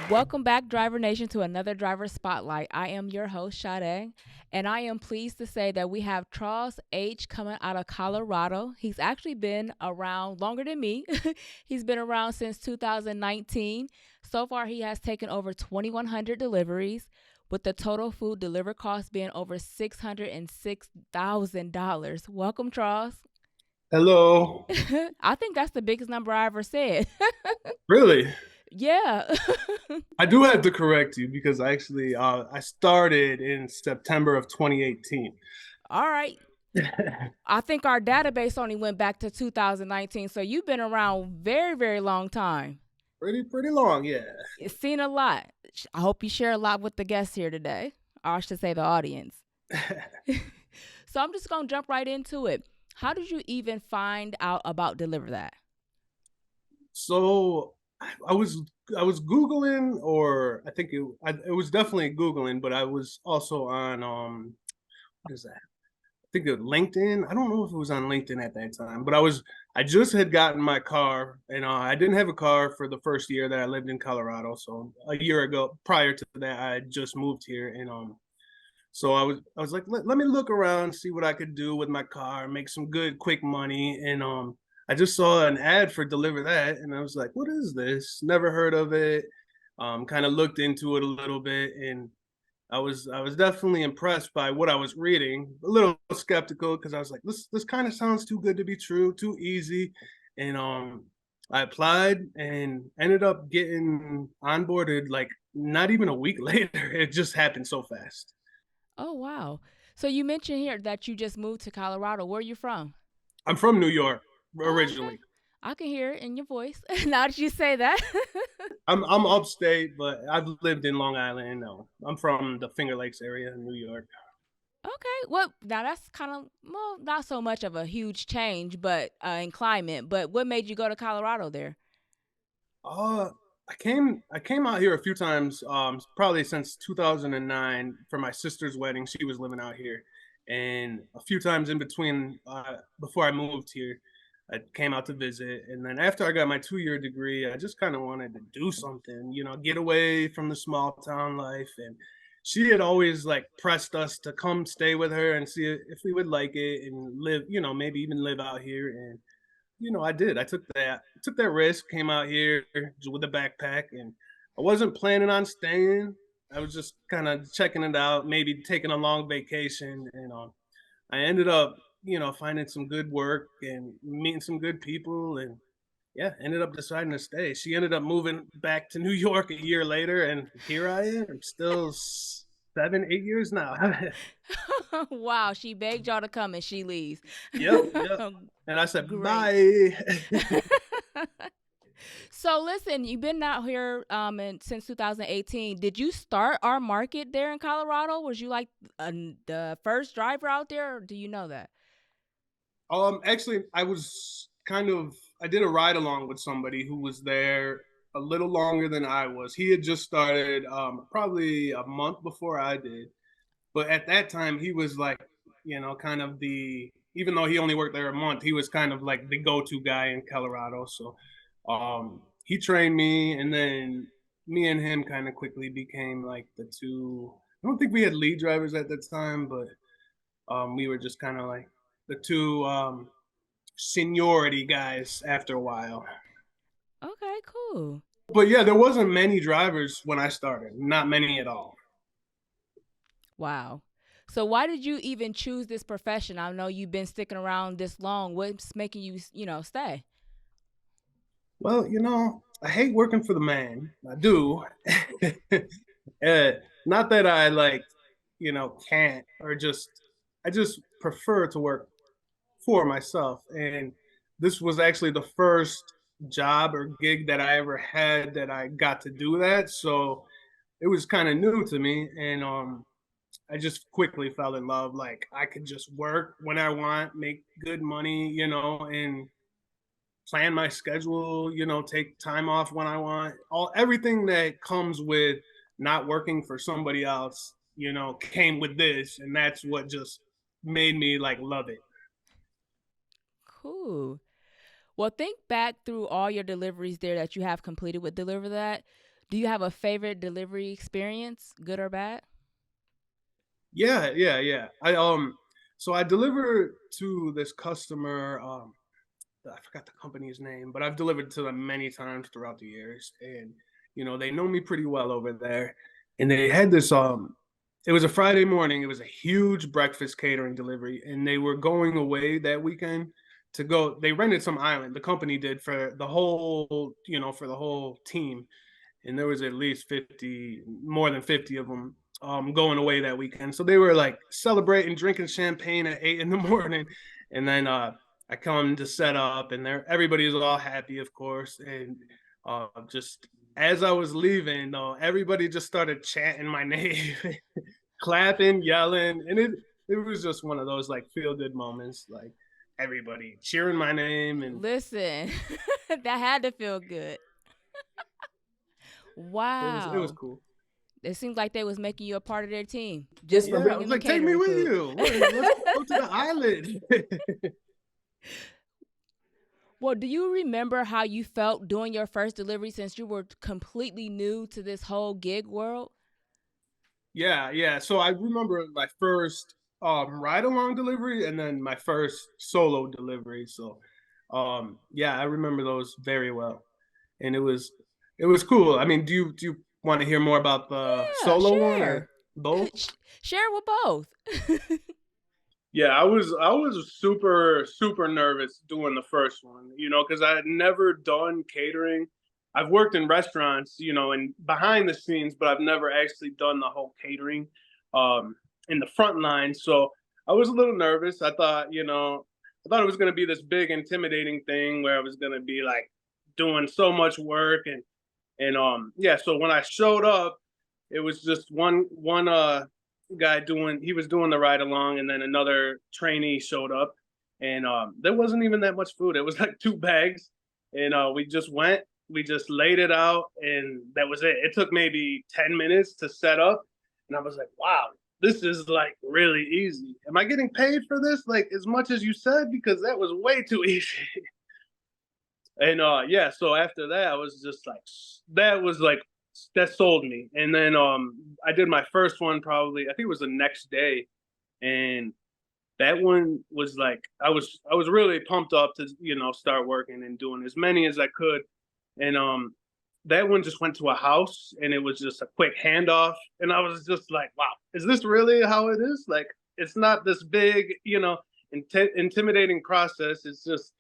Welcome back, Driver Nation, to another Driver Spotlight. I am your host, Sade, and I am pleased to say that we have Charles H. coming out of Colorado. He's actually been around longer than me. He's been around since 2019. So far, he has taken over 2,100 deliveries, with the total food delivery cost being over $606,000. Welcome, Charles. Hello. I think that's the biggest number I ever said. Really? Yeah. I do have to correct you because I started in September of 2018. All right. I think our database only went back to 2019, so you've been around very, very long time. Pretty long, yeah. You've seen a lot. I hope you share a lot with the guests here today, or I should say the audience. So I'm just gonna jump right into it. How did you even find out about DeliverThat? So I was Googling, or I think it was definitely Googling, but I was also on what is that? I think it was LinkedIn. I don't know if it was on LinkedIn at that time, but I just had gotten my car, and I didn't have a car for the first year that I lived in Colorado. So a year ago, prior to that, I had just moved here, and so I was like, let me look around, see what I could do with my car, make some good quick money, and I just saw an ad for DeliverThat, and I was like, what is this? Never heard of it. Kind of looked into it a little bit, and I was definitely impressed by what I was reading. A little skeptical because I was like, this kind of sounds too good to be true, too easy, and I applied and ended up getting onboarded like not even a week later. It just happened so fast. Oh wow! So you mentioned here that you just moved to Colorado. Where are you from? I'm from New York Oh, okay. originally. I can hear it in your voice. Now that you say that. I'm upstate, but I've lived in Long Island. No, I'm from the Finger Lakes area in New York. Okay. Well, now that's kind of, well, not so much of a huge change, but in climate. But what made you go to Colorado there? Uh, I came out here a few times, probably since 2009 for my sister's wedding. She was living out here, and a few times in between, before I moved here, I came out to visit. And then after I got my 2 year degree, I just kind of wanted to do something, get away from the small town life. And she had always like pressed us to come stay with her and see if we would like it and live, maybe even live out here. And I did. I took that risk, came out here with a backpack, and I wasn't planning on staying. I was just kind of checking it out, maybe taking a long vacation, and I ended up, finding some good work and meeting some good people, and yeah, ended up deciding to stay. She ended up moving back to New York a year later, and here I am, still 7, 8 years now. Wow, she begged y'all to come and she leaves. Yep, yep. And I said Great. bye. So listen, you've been out here since 2018. Did you start our market there in Colorado? Was you like the first driver out there, or do you know that? Actually, I did a ride along with somebody who was there a little longer than I was. He had just started probably a month before I did, but at that time he was like, kind of even though he only worked there a month, he was kind of like the go-to guy in Colorado. So, he trained me, and then me and him kind of quickly became like the two. I don't think we had lead drivers at the time, but we were just kind of like the two seniority guys after a while. Okay, cool. But yeah, there wasn't many drivers when I started, not many at all. Wow. So why did you even choose this profession? I know you've been sticking around this long. What's making you, stay? Well, I hate working for the man. I do. uh, Not that I like, can't, or I just prefer to work for myself. And this was actually the first job or gig that I ever had that I got to do that. So it was kind of new to me. And I just quickly fell in love. Like I could just work when I want, make good money, and plan my schedule, take time off when I want. Everything that comes with not working for somebody else, came with this. And that's what just made me like love it. Cool. Well, think back through all your deliveries there that you have completed with Deliver That. Do you have a favorite delivery experience, good or bad? Yeah. So I deliver to this customer. I forgot the company's name, but I've delivered to them many times throughout the years, and they know me pretty well over there. And they had this. It was a Friday morning. It was a huge breakfast catering delivery, and they were going away that weekend to go. They rented some island. The company did for the whole, for the whole team, and there was at least 50, more than 50 of them going away that weekend. So they were like celebrating, drinking champagne at 8 in the morning, and then I come to set up, and everybody was all happy, of course, and just as I was leaving, everybody just started chanting my name, clapping, yelling, and it was just one of those like feel good moments, like everybody cheering my name, and Listen, that had to feel good. it was Wow. cool. It seems like they was making you a part of their team just for Yeah, I was bringing them like, take me catering with food. you. Let's go to the island. Well, do you remember how you felt doing your first delivery since you were completely new to this whole gig world? Yeah. So I remember my first ride along delivery and then my first solo delivery. So yeah, I remember those very well. And it was cool. I mean, do you want to hear more about the Yeah, solo one share. or both? Share with both. Yeah, I was super super nervous doing the first one, because I had never done catering. I've worked in restaurants, and behind the scenes, but I've never actually done the whole catering um, in the front line. So I was a little nervous. I thought it was going to be this big, intimidating thing where I was going to be like doing so much work and yeah. So when I showed up, it was just one guy he was doing the ride along, and then another trainee showed up, and there wasn't even that much food. It was like 2 bags, and we just laid it out, and that was it. It took maybe 10 minutes to set up, and I was like, wow, this is like really easy. Am I getting paid for this like as much as you said? Because that was way too easy. And yeah, so after that I was just like, that was like, that sold me. And then I did my first one, probably I think it was the next day, and that one was like, I was really pumped up to start working and doing as many as I could. And that one just went to a house, and it was just a quick handoff, and I was just like, wow, is this really how it is? Like, it's not this big, intimidating process. It's just,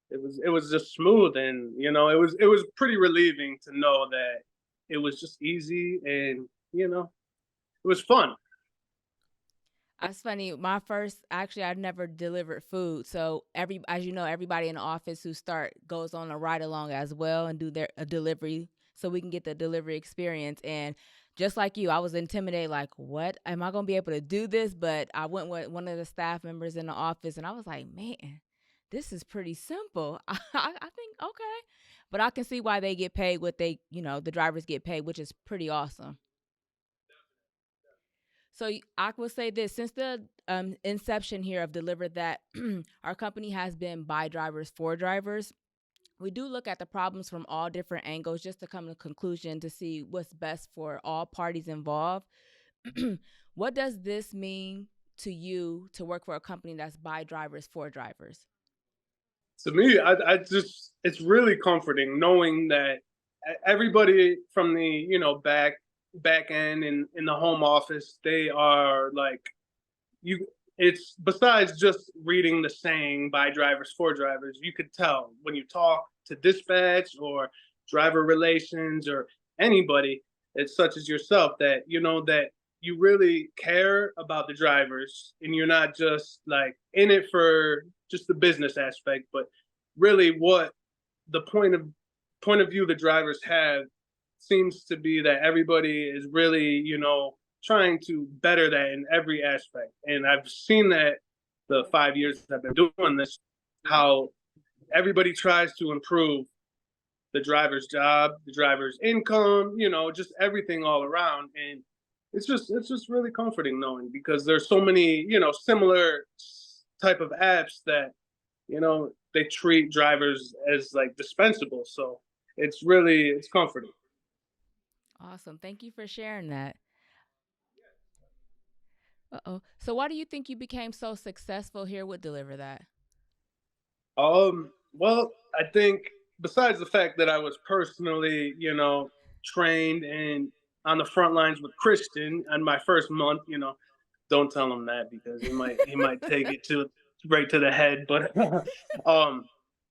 it was just smooth, and it was pretty relieving to know that it was just easy, and it was fun. That's funny. My first, actually, I never delivered food. So as you know, everybody in the office who start goes on a ride along as well and do their a delivery, so we can get the delivery experience. And just like you, I was intimidated. Like, what am I gonna be able to do this? But I went with one of the staff members in the office, and I was like, man, this is pretty simple. I think okay, but I can see why they get paid what the drivers get paid, which is pretty awesome. So I will say this: since the inception here of DeliverThat, our company has been by drivers for drivers. We do look at the problems from all different angles just to come to a conclusion to see what's best for all parties involved. What does this mean to you to work for a company that's by drivers for drivers? To me, I just, it's really comforting knowing that everybody from the back end and in the home office, they are like, you it's besides just reading the saying by drivers for drivers, you could tell when you talk to dispatch or driver relations or anybody, it's such as yourself, that that you really care about the drivers, and you're not just like in it for just the business aspect, but really what the point of view the drivers have seems to be that everybody is really, trying to better that in every aspect. And I've seen that the 5 years I've been doing this, how everybody tries to improve the driver's job, the driver's income, just everything all around. And it's just really comforting knowing, because there's so many, similar type of apps that, they treat drivers as like dispensable. So it's comforting. Awesome. Thank you for sharing that. Uh-oh. So why do you think you became so successful here with Deliver That? Well, I think besides the fact that I was personally, trained and on the front lines with Christian on my first month, don't tell him that because he might take it to right to the head. But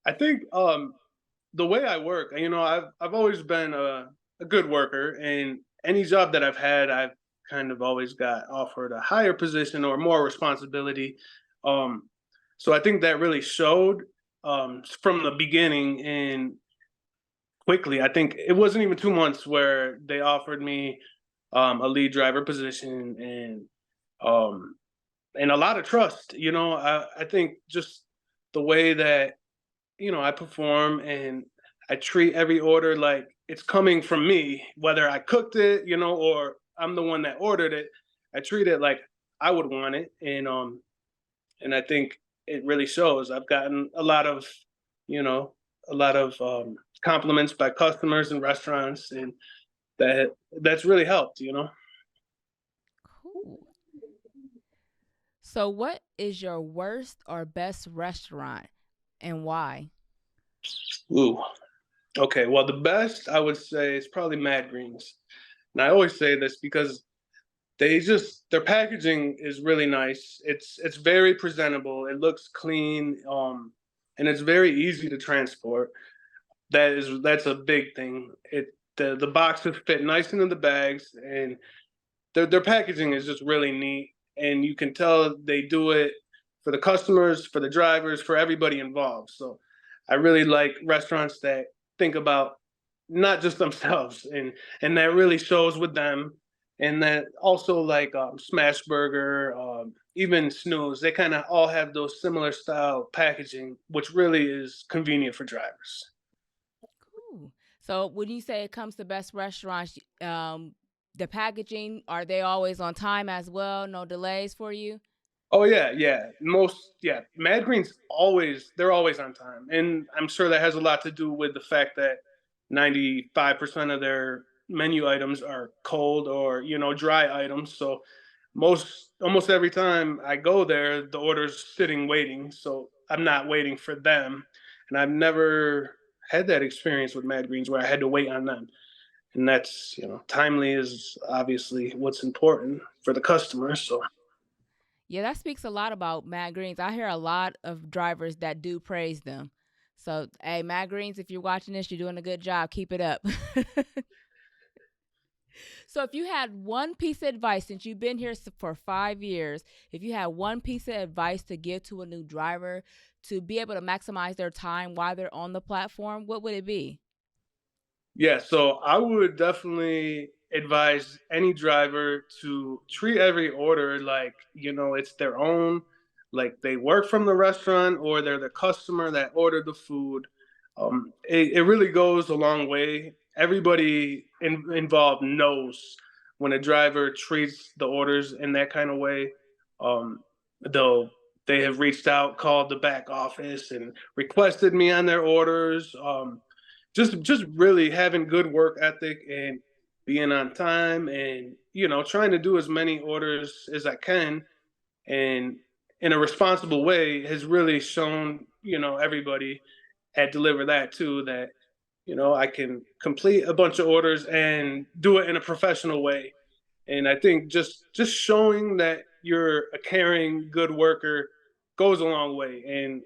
I think the way I work, I've always been a good worker, and any job that I've had, I've kind of always got offered a higher position or more responsibility. Um, so I think that really showed from the beginning and quickly. I think it wasn't even 2 months where they offered me a lead driver position um, and a lot of trust. I think just the way that I perform and I treat every order like it's coming from me, whether I cooked it, or I'm the one that ordered it. I treat it like I would want it, and I think it really shows. I've gotten you know, a lot of compliments by customers and restaurants, and that's really helped. Cool. So what is your worst or best restaurant and why? Ooh, okay. Well, the best I would say is probably Mad Greens, and I always say this because their packaging is really nice. It's very presentable. It looks clean, and it's very easy to transport. That's a big thing. The boxes fit nice into the bags, and their packaging is just really neat. And you can tell they do it for the customers, for the drivers, for everybody involved. So I really like restaurants that think about not just themselves, and that really shows with them. And that also like Smash Burger, even Snooze, they kind of all have those similar style packaging, which really is convenient for drivers. Cool. So when you say it comes to best restaurants, the packaging, are they always on time as well? No delays for you? Oh yeah, yeah. Mad Green's they're always on time. And I'm sure that has a lot to do with the fact that 95% of their menu items are cold or, dry items. So most almost every time I go there, the order's sitting waiting. So I'm not waiting for them. And I've never had that experience with Mad Greens where I had to wait on them. And that's, timely is obviously what's important for the customer. So Yeah, that speaks a lot about Mad Greens. I hear a lot of drivers that do praise them. So, hey, Mad Greens, if you're watching this, you're doing a good job. Keep it up. So, if you had one piece of advice, since you've been here for 5 years, if you had one piece of advice to give to a new driver to be able to maximize their time while they're on the platform, what would it be? yeah, so I would definitely advise any driver to treat every order like, it's their own, like they work from the restaurant or they're the customer that ordered the food. It really goes a long way. Everybody involved knows when a driver treats the orders in that kind of way. Though they have reached out, called the back office, and requested me on their orders. Just really having good work ethic and being on time and trying to do as many orders as I can and in a responsible way has really shown everybody at Deliver That too that I can complete a bunch of orders and do it in a professional way. And I think just showing that you're a caring good worker goes a long way, and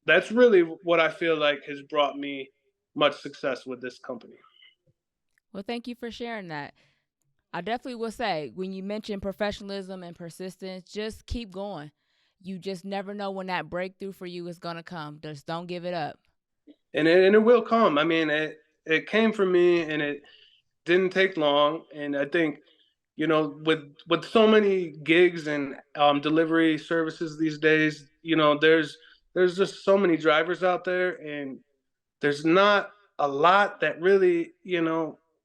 that's really what I feel like has brought me much success with this company. Well, thank you for sharing that. I definitely will say when you mention professionalism and persistence, just keep going. You just never know when that breakthrough for you is going to come. Just don't give it up. And it will come. I mean, it came from me, and it didn't take long. And I think with so many gigs and delivery services these days, there's just so many drivers out there, and there's not a lot that really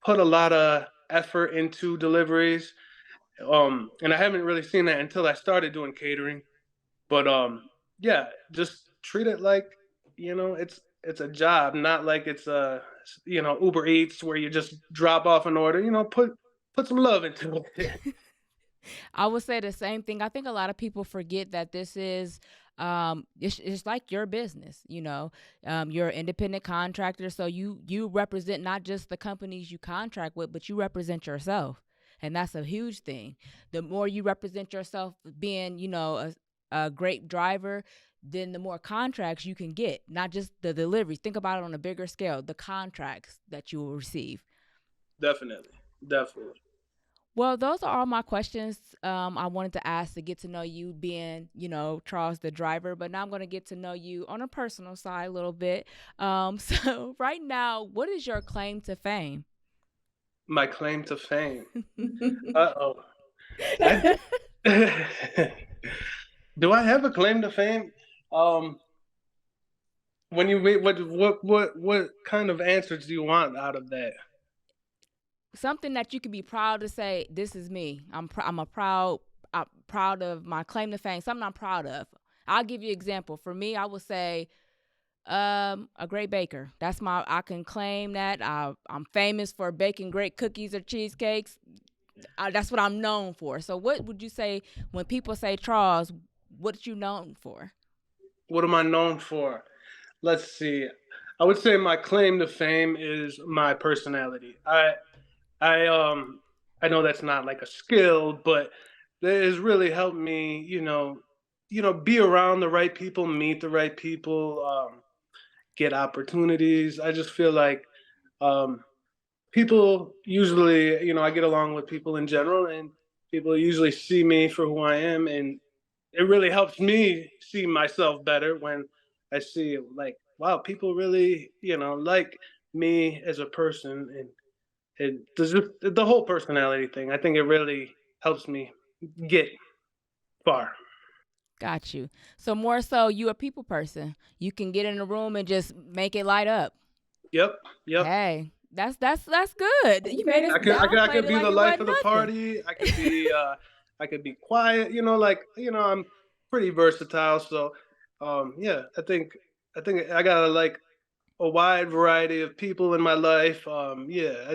put a lot of effort into deliveries. And I haven't really seen that until I started doing catering. But yeah, just treat it like it's a job, not like it's a Uber Eats where you just drop off an order. Put some love into it. I would say the same thing. I think a lot of people forget that this is it's like your business, you're an independent contractor, so you represent not just the companies you contract with, but you represent yourself, and that's a huge thing. The more you represent yourself being, a great driver, then the more contracts you can get, not just the deliveries. Think about it on a bigger scale, the contracts that you will receive. Definitely, definitely. Well, those are all my questions I wanted to ask to get to know you, being, Charles the driver. But now I'm going to get to know you on a personal side a little bit. So, right now, what is your claim to fame? My claim to fame. Uh-oh. I do I have a claim to fame? Um, when you wait, what kind of answers do you want out of that? Something that you could be proud to say, this is me. I'm proud of my claim to fame, something I'm proud of. I'll give you an example. For me, I would say a great baker. I can claim that. I'm famous for baking great cookies or cheesecakes. That's what I'm known for. So what would you say when people say, Charles, what you known for? What am I known for? Let's see. I would say my claim to fame is my personality. I I know that's not like a skill, but that has really helped me, be around the right people, meet the right people, get opportunities. I just feel like um, people usually, I get along with people in general, and people usually see me for who I am, and it really helps me see myself better when I see like, wow, people really, like me as a person, and the whole personality thing. I think it really helps me get far. Got you. So more so, you a people person. You can get in a room and just make it light up. Yep, yep. Hey, that's good. You made us I downplayed could it be like the it life wasn't of the nothing. party. I could be quiet. I'm pretty versatile. So, yeah, I think I got like a wide variety of people in my life. Yeah,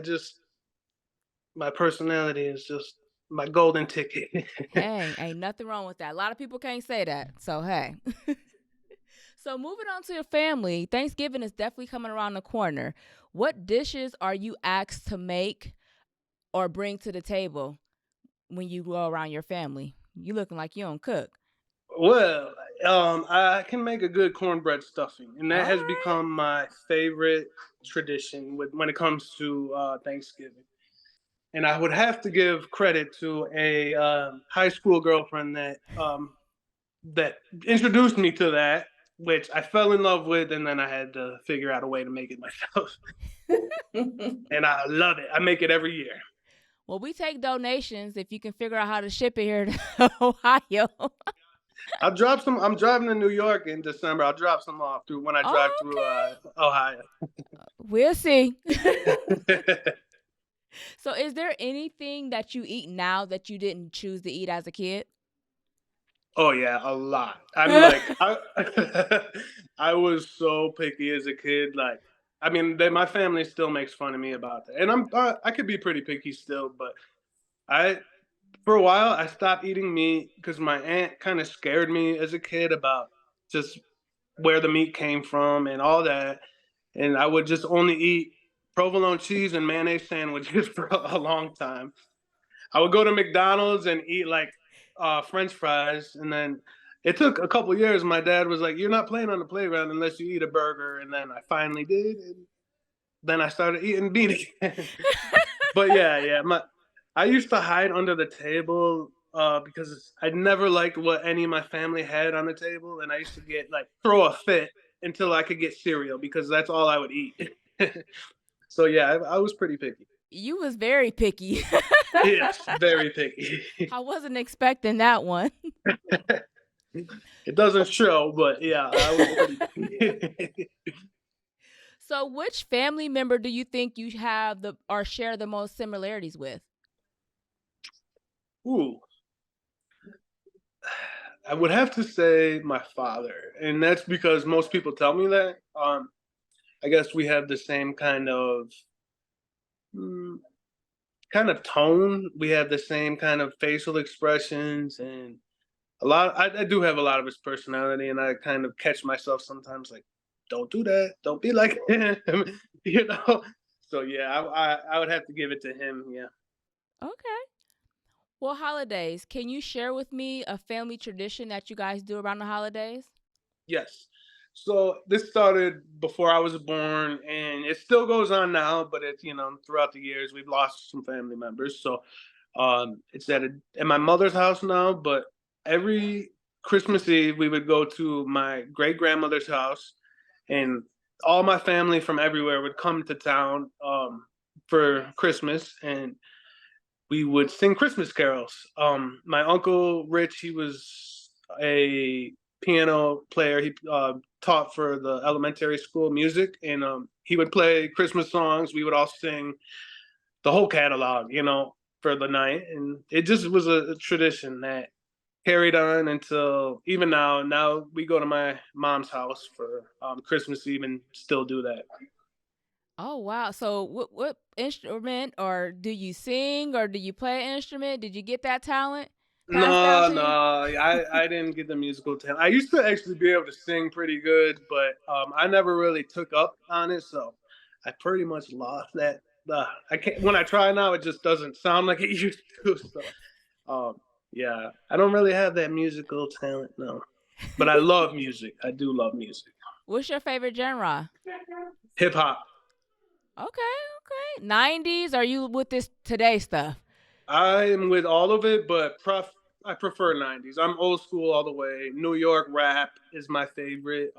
my personality is just my golden ticket. Hey, ain't nothing wrong with that. A lot of people can't say that. So hey. So moving on to your family, Thanksgiving is definitely coming around the corner. What dishes are you asked to make or bring to the table when you go around your family? You looking like you don't cook. Well, I can make a good cornbread stuffing, and that All has right. become my favorite tradition when it comes to Thanksgiving. And I would have to give credit to a high school girlfriend that introduced me to that, which I fell in love with, and then I had to figure out a way to make it myself. And I love it. I make it every year. Well, we take donations if you can figure out how to ship it here to Ohio. I'll drop some. I'm driving to New York in December. I'll drop some off through when I drive through Okay. Ohio. We'll see. So, is there anything that you eat now that you didn't choose to eat as a kid? Oh yeah, a lot. I'm like I was so picky as a kid. Like, I mean, my family still makes fun of me about that, and I could be pretty picky still. But I for a while I stopped eating meat because my aunt kind of scared me as a kid about just where the meat came from and all that, and I would just only eat provolone cheese and mayonnaise sandwiches for a long time. I would go to McDonald's and eat like French fries, and then it took a couple years. My dad was like, "You're not playing on the playground unless you eat a burger," and then I finally did, and then I started eating meat again. But yeah, yeah, I used to hide under the table because I never liked what any of my family had on the table, and I used to get like throw a fit until I could get cereal because that's all I would eat. So yeah, I was pretty picky. You was very picky. Yes, very picky. I wasn't expecting that one. It doesn't show, but yeah, I was pretty picky. So, which family member do you think you have the or share the most similarities with? Ooh, I would have to say my father, and that's because most people tell me that. I guess we have the same mm, kind of tone. We have the same kind of facial expressions, and I do have a lot of his personality, and I kind of catch myself sometimes like, don't do that, don't be like him, you know. So yeah, I would have to give it to him. Yeah. Okay. Well, holidays. Can you share with me a family tradition that you guys do around the holidays? Yes. So this started before I was born, and it still goes on now. But it's, throughout the years we've lost some family members. So it's at my mother's house now. But every Christmas Eve we would go to my great grandmother's house, and all my family from everywhere would come to town for Christmas, and we would sing Christmas carols. My uncle Rich, he was a piano player. He taught for the elementary school music, and he would play Christmas songs. We would all sing the whole catalog, for the night, and it just was a tradition that carried on until even now. Now we go to my mom's house for Christmas Eve and still do that. Oh wow. So what instrument, or do you sing, or do you play an instrument? Did you get that talent passed down No, to no, you? I didn't get the musical talent. I used to actually be able to sing pretty good, but I never really took up on it, so I pretty much lost that. I can't when I try now, it just doesn't sound like it used to. So, yeah, I don't really have that musical talent, no. But I love music. I do love music. What's your favorite genre? Hip hop. Okay, okay. 90s? Are you with this today stuff? I am with all of it, but I prefer '90s. I'm old school all the way. New York rap is my favorite.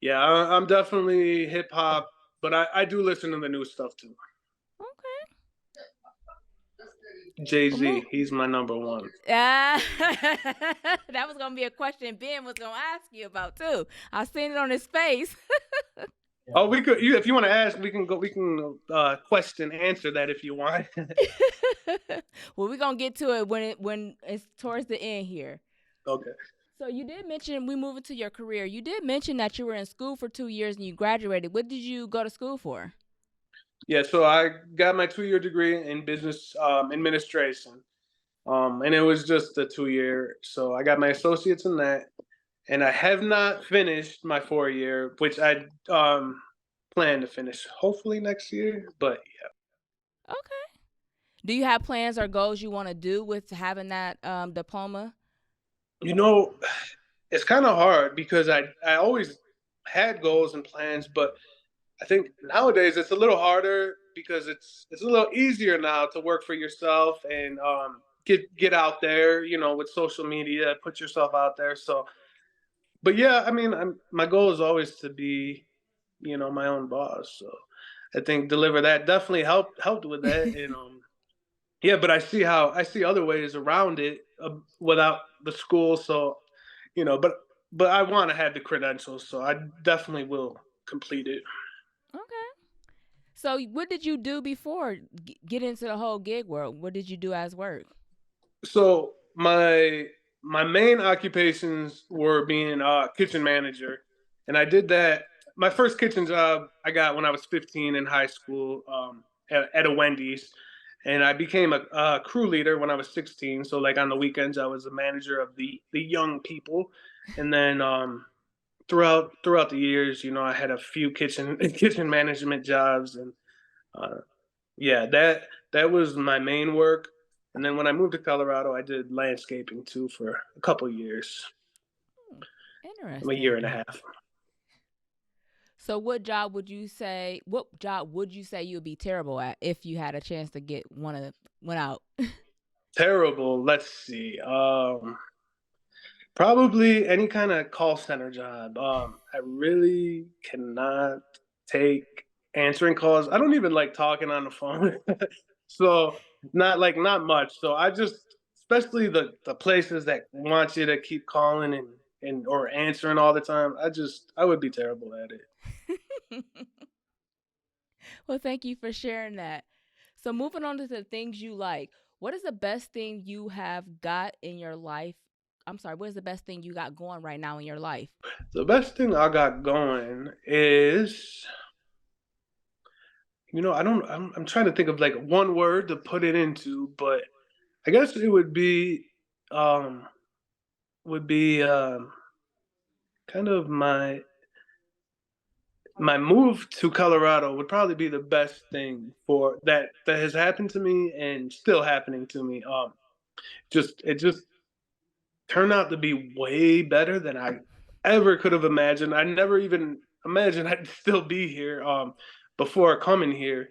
Yeah, I'm definitely hip hop, but I do listen to the new stuff too. Okay. Jay Well, Z, he's my number one. Ah, that was gonna be a question Ben was gonna ask you about too. I seen it on his face. Oh, we could. If you want to ask, we can go. We can question answer that if you want. Well, we're gonna get to it when it's towards the end here. Okay. So you did mention, we move into your career. You did mention that you were in school for 2 years and you graduated. What did you go to school for? Yeah, so I got my 2 year degree in business administration, and it was just a 2 year. So I got my associates in that, and I have not finished my 4 year, which I plan to finish hopefully next year. But Okay. Do you have plans or goals you want to do with having that diploma? you know, it's kind of hard because I always had goals and plans, but I think nowadays it's a little harder because it's a little easier now to work for yourself and get out there, with social media, put yourself out there. So, but yeah, I mean, my goal is always to be, my own boss. So, I think deliver that definitely helped with that, and yeah, but I see other ways around it without the school. So, but I want to have the credentials, so I definitely will complete it. Okay. So what did you do before get into the whole gig world? What did you do as work? So my main occupations were being a kitchen manager, and I did that. My first kitchen job I got when I was 15 in high school, at a Wendy's, and I became a crew leader when I was 16. So like on the weekends, I was a manager of the young people, and then throughout the years, I had a few kitchen management jobs, and uh, yeah, that was my main work. And then when I moved to Colorado, I did landscaping too for a couple years, Hmm, a year interesting. and a half. So what job would you say you'd be terrible at if you had a chance to get one out? Terrible. Let's see. Probably any kind of call center job. I really cannot take answering calls. I don't even like talking on the phone. So not much. So I just, especially the places that want you to keep calling and or answering all the time. I would be terrible at it. Well, thank you for sharing that. So moving on to the things you like. What is the best thing you have got in your life? I'm sorry, what is the best thing you got going right now in your life? The best thing I got going is I'm trying to think of like one word to put it into, but I guess it um would be kind of my move to Colorado would probably be the best thing for that has happened to me and still happening to me. Just it just turned out to be way better than I ever could have imagined. I never even imagined I'd still be here before coming here,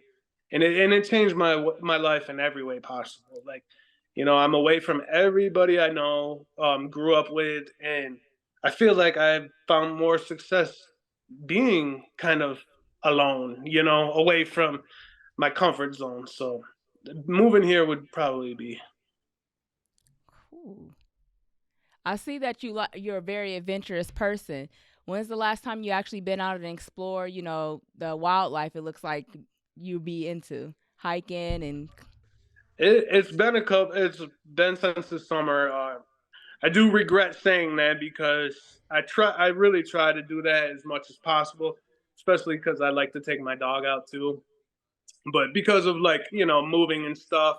and it changed my life in every way possible. Like, I'm away from everybody I know, grew up with, and I feel like I've found more success being kind of alone, away from my comfort zone. So moving here would probably be. Cool. I see that you're a very adventurous person. When's the last time you actually been out and explore, the wildlife it looks like you be into? Hiking and It's been a couple. It's been since the summer. I do regret saying that because I really try to do that as much as possible, especially because I like to take my dog out too. But because of like moving and stuff,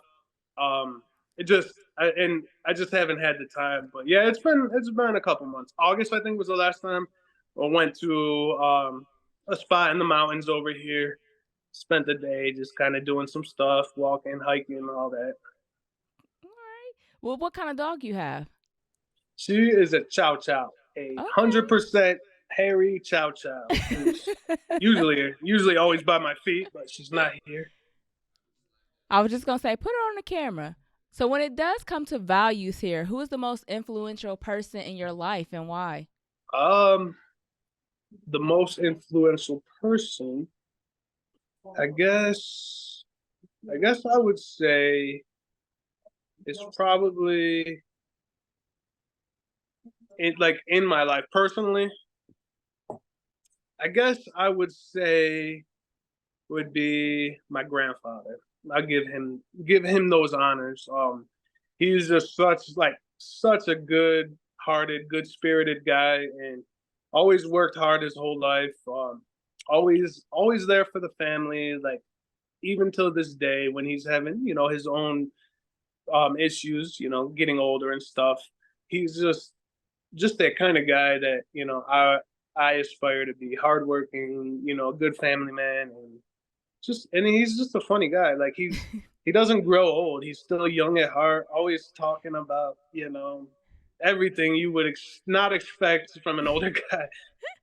it just and I just haven't had the time. But yeah, it's been a couple months. August I think was the last time I went to a spot in the mountains over here. Spent the day just kind of doing some stuff, walking, hiking, all that. all right. Well, what kind of dog you have? She is a chow chow, a Okay. 100% hairy chow chow, who's usually always by my feet, but she's not here. I was just gonna say, put her on the camera. So when it does come to values here, who is the most influential person in your life and why? Um, the most influential person, I guess, I guess I would say is probably in my life personally. I guess I would say would be my grandfather. I give him those honors. He's just such a good hearted, good spirited guy, and always worked hard his whole life. Always there for the family. Like even till this day, when he's having his own issues, getting older and stuff. He's just that kind of guy that I aspire to be. Hardworking, a good family man, and he's just a funny guy. Like he doesn't grow old. He's still young at heart. Always talking about everything you would not expect from an older guy.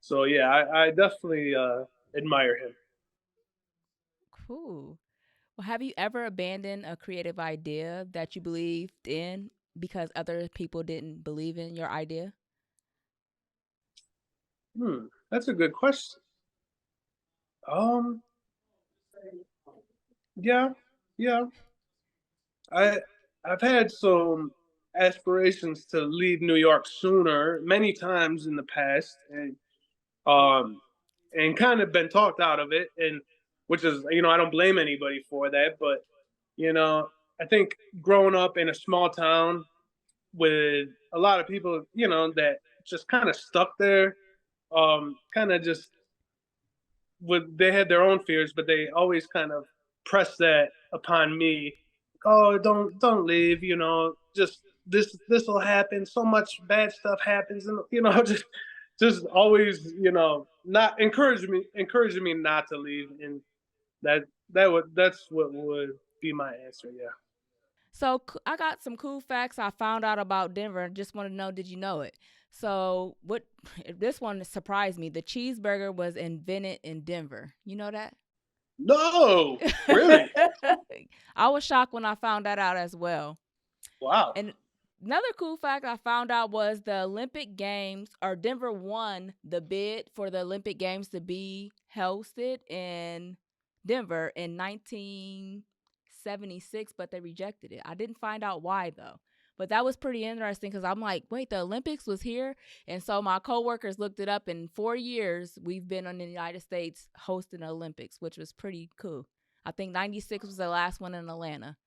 So yeah, I definitely admire him. Cool. Well, have you ever abandoned a creative idea that you believed in because other people didn't believe in your idea? That's a good question. Um, yeah, yeah. I I've had some aspirations to leave New York sooner, many times in the past, um, and kind of been talked out of it, and which is I don't blame anybody for that, but you know I think growing up in a small town with a lot of people, that just kind of stuck there, kind of just they had their own fears, but they always kind of pressed that upon me. Oh, don't leave. Just this will happen. So much bad stuff happens, and just always not encouraging me not to leave, and that that's what would be my answer. Yeah. So I got some cool facts I found out about Denver. Just want to know, did you know it? So what? This one surprised me. The cheeseburger was invented in Denver. You know that? No, really? I was shocked when I found that out as well. Wow. And another cool fact I found out was the Olympic Games, or Denver won the bid for the Olympic Games to be hosted in Denver in 1976, but they rejected it. I didn't find out why though. But that was pretty interesting because I'm like, wait, the Olympics was here? And so my coworkers looked it up. In 4 years, we've been in the United States hosting the Olympics, which was pretty cool. I think 96 was the last one in Atlanta.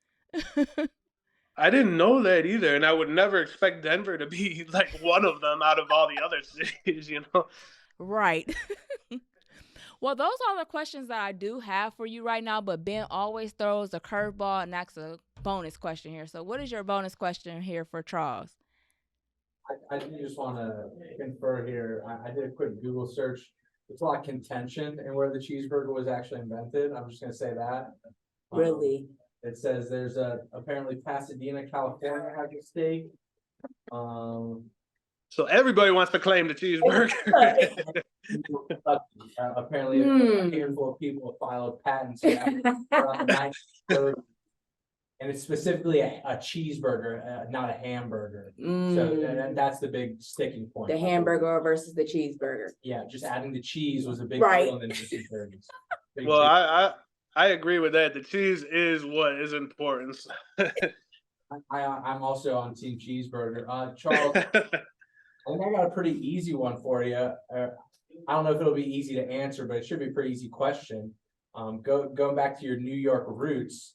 I didn't know that either, and I would never expect Denver to be like one of them out of all the other cities. Right. Well, those are the questions that I do have for you right now, but Ben always throws a curveball, and that's a bonus question here. So what is your bonus question here for Charles? I do just want to confer here. I did a quick Google search. There's a lot of contention in where the cheeseburger was actually invented. I'm just going to say that. Really? It says there's apparently Pasadena, California has a steak. So everybody wants to claim the cheeseburger. Apparently a handful of people have filed patents around the 1930s. And it's specifically a cheeseburger, not a hamburger. So that's the big sticking point. The hamburger versus the cheeseburger. Yeah, just adding the cheese was a big Right. deal in the 1930s. Well, I agree with that. The cheese is what is important. I'm also on team cheeseburger. Charles, I think I got a pretty easy one for you. I don't know if it'll be easy to answer, but it should be a pretty easy question. Going back to your New York roots,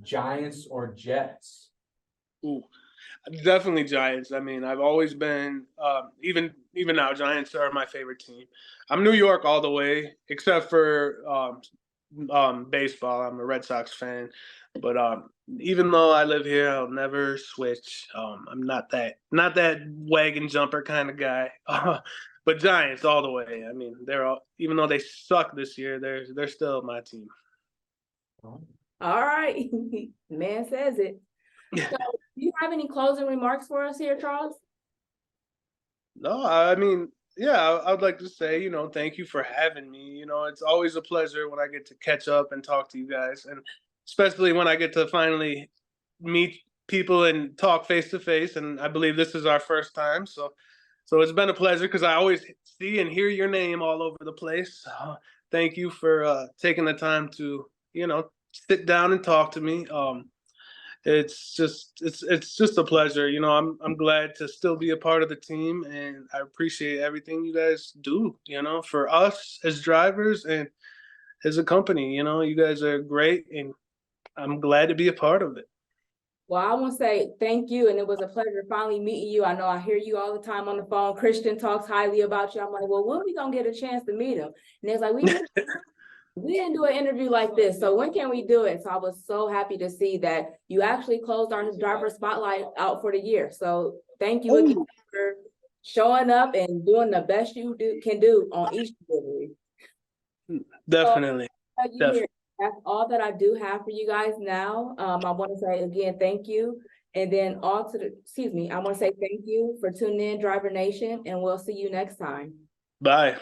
Giants or Jets? Ooh, definitely Giants. I mean, I've always been, even now, Giants are my favorite team. I'm New York all the way, except for baseball. I'm a Red Sox fan, but even though I live here, I'll never switch. I'm not that wagon jumper kind of guy. But Giants all the way. I mean, even though they suck this year, they're still my team. All right. Man says it. So, do you have any closing remarks for us here, Charles? No, I mean, yeah, I would like to say, thank you for having me. It's always a pleasure when I get to catch up and talk to you guys, and especially when I get to finally meet people and talk face to face. And I believe this is our first time, so it's been a pleasure because I always see and hear your name all over the place. Thank you for taking the time to, sit down and talk to me. It's just a pleasure. I'm glad to still be a part of the team, and I appreciate everything you guys do, for us as drivers and as a company. You guys are great, and I'm glad to be a part of it. Well, I want to say thank you, and it was a pleasure finally meeting you. I know I hear you all the time on the phone. Christian talks highly about you. I'm like, well, when are we gonna get a chance to meet him? And it's like, we didn't do an interview like this, so when can we do it? So I was so happy to see that you actually closed our driver spotlight out for the year. So thank you again for showing up and doing the best you can do on each delivery. Definitely. So, that's all that I do have for you guys now. I want to say again, thank you. And then I want to say thank you for tuning in, Driver Nation, and we'll see you next time. Bye.